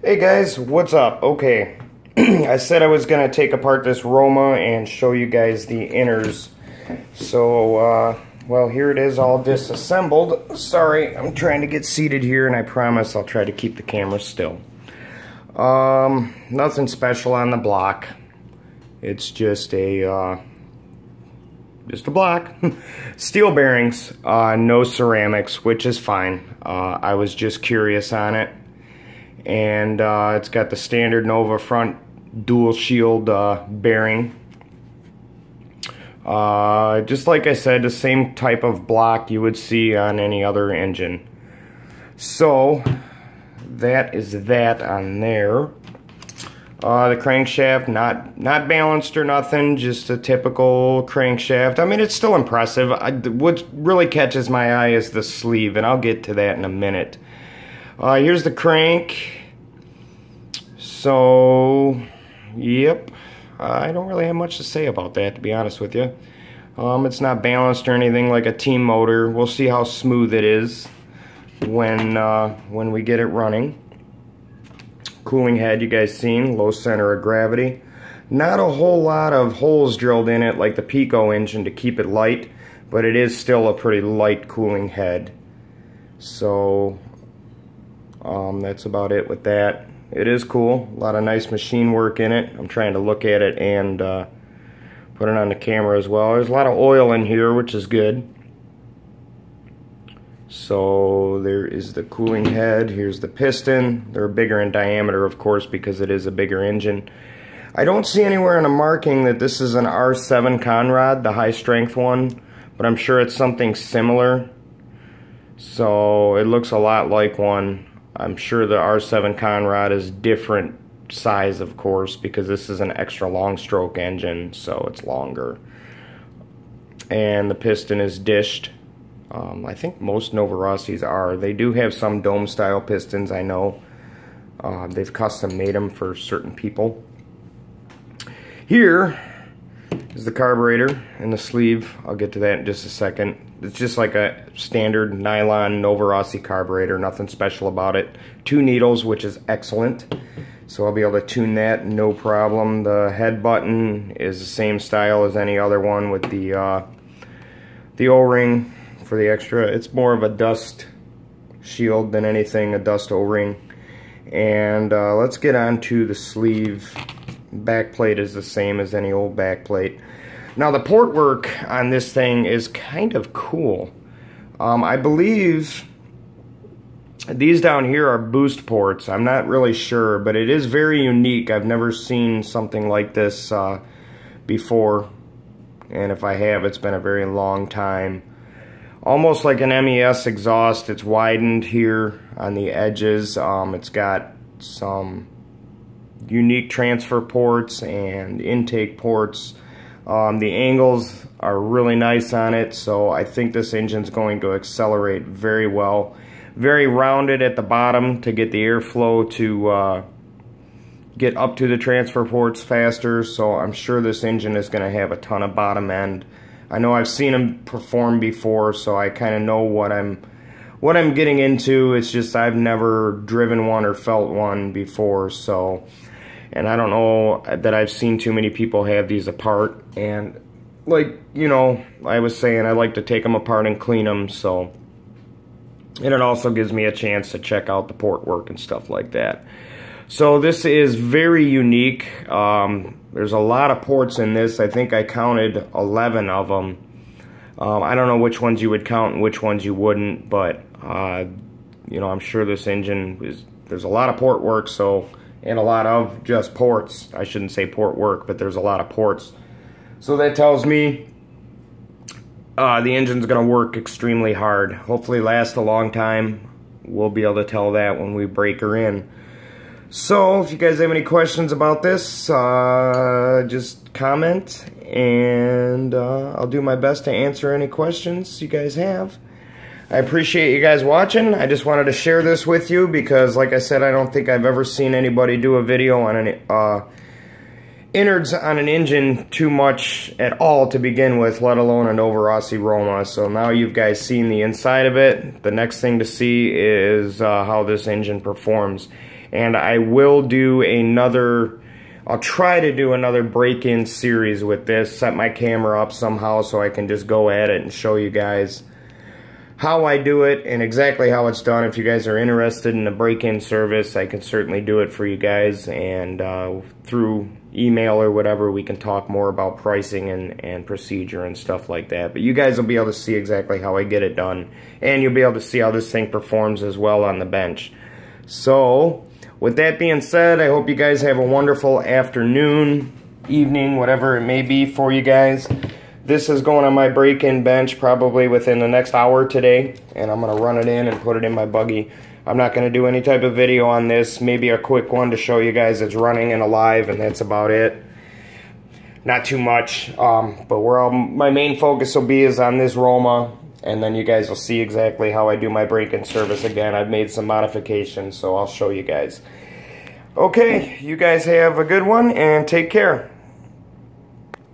Hey guys, what's up? Okay, I said I was going to take apart this Roma and show you guys the inners. So, well, here it is all disassembled. Sorry, I'm trying to get seated here, and I promise I'll try to keep the camera still. Nothing special on the block. It's just a block. Steel bearings, no ceramics, which is fine. I was just curious on it. And it's got the standard Nova front dual shield bearing. Just like I said, the same type of block you would see on any other engine. So that is that on there. The crankshaft, not balanced or nothing, just a typical crankshaft. I mean, it's still impressive. What really catches my eye is the sleeve, and I'll get to that in a minute. Here's the crank. So, yep, I don't really have much to say about that, to be honest with you. It's not balanced or anything like a team motor. We'll see how smooth it is when we get it running. Cooling head, you guys seen, low center of gravity. Not a whole lot of holes drilled in it like the Pico engine to keep it light, but it is still a pretty light cooling head. So, that's about it with that. It is cool. A lot of nice machine work in it. I'm trying to look at it and put it on the camera as well. There's a lot of oil in here, which is good. So there is the cooling head. Here's the piston. They're bigger in diameter, of course, because it is a bigger engine. I don't see anywhere in a marking that this is an R7 Conrod, the high strength one, but I'm sure it's something similar. So it looks a lot like one. I'm sure the R7 Conrod is different size, of course, because this is an extra long stroke engine, so it's longer. And the piston is dished. I think most Novarossis are. They do have some dome style pistons, I know. They've custom made them for certain people. Here is the carburetor and the sleeve. I'll get to that in just a second. It's just like a standard nylon Novarossi carburetor, nothing special about it. 2 needles, which is excellent. So I'll be able to tune that, no problem. The head button is the same style as any other one with the O-ring for the extra. It's more of a dust shield than anything, a dust O-ring. And let's get on to the sleeve. Back plate is the same as any old back plate. Now the port work on this thing is kind of cool. I believe these down here are boost ports. I'm not really sure, but it is very unique. I've never seen something like this before, and if I have, it's been a very long time. Almost like an MES exhaust. It's widened here on the edges. It's got some unique transfer ports and intake ports. The angles are really nice on it, so I think this engine's going to accelerate very well. Very rounded at the bottom to get the airflow to get up to the transfer ports faster, so I'm sure this engine is going to have a ton of bottom end. I know I've seen them perform before, so I kind of know what I'm getting into. It's just I've never driven one or felt one before, so... And I don't know that I've seen too many people have these apart. And, like, you know, I was saying, I like to take them apart and clean them, so... And it also gives me a chance to check out the port work and stuff like that. So this is very unique. There's a lot of ports in this. I think I counted 11 of them. I don't know which ones you would count and which ones you wouldn't, but, you know, I'm sure this engine is... There's a lot of port work, so... And a lot of just ports. I shouldn't say port work, but there's a lot of ports. So that tells me the engine's going to work extremely hard. Hopefully last a long time. We'll be able to tell that when we break her in. So if you guys have any questions about this, just comment. And I'll do my best to answer any questions you guys have. I appreciate you guys watching. I just wanted to share this with you because, like I said, I don't think I've ever seen anybody do a video on innards on an engine too much at all to begin with, let alone an over Rossi Roma. So now you've guys seen the inside of it. The next thing to see is how this engine performs. And I will do another, I'll try to do another break-in series with this, set my camera up somehow so I can just go at it and show you guys how I do it and exactly how it's done. If you guys are interested in a break-in service, I can certainly do it for you guys, and through email or whatever we can talk more about pricing and procedure and stuff like that. But you guys will be able to see exactly how I get it done, and you'll be able to see how this thing performs as well on the bench. So with that being said, I hope you guys have a wonderful afternoon, evening, whatever it may be for you guys. This is going on my break-in bench probably within the next hour today, and I'm going to run it in and put it in my buggy. I'm not going to do any type of video on this, maybe a quick one to show you guys it's running and alive, and that's about it. Not too much, but where my main focus will be is on this Roma, and then you guys will see exactly how I do my break-in service again. I've made some modifications, so I'll show you guys. Okay, you guys have a good one, and take care.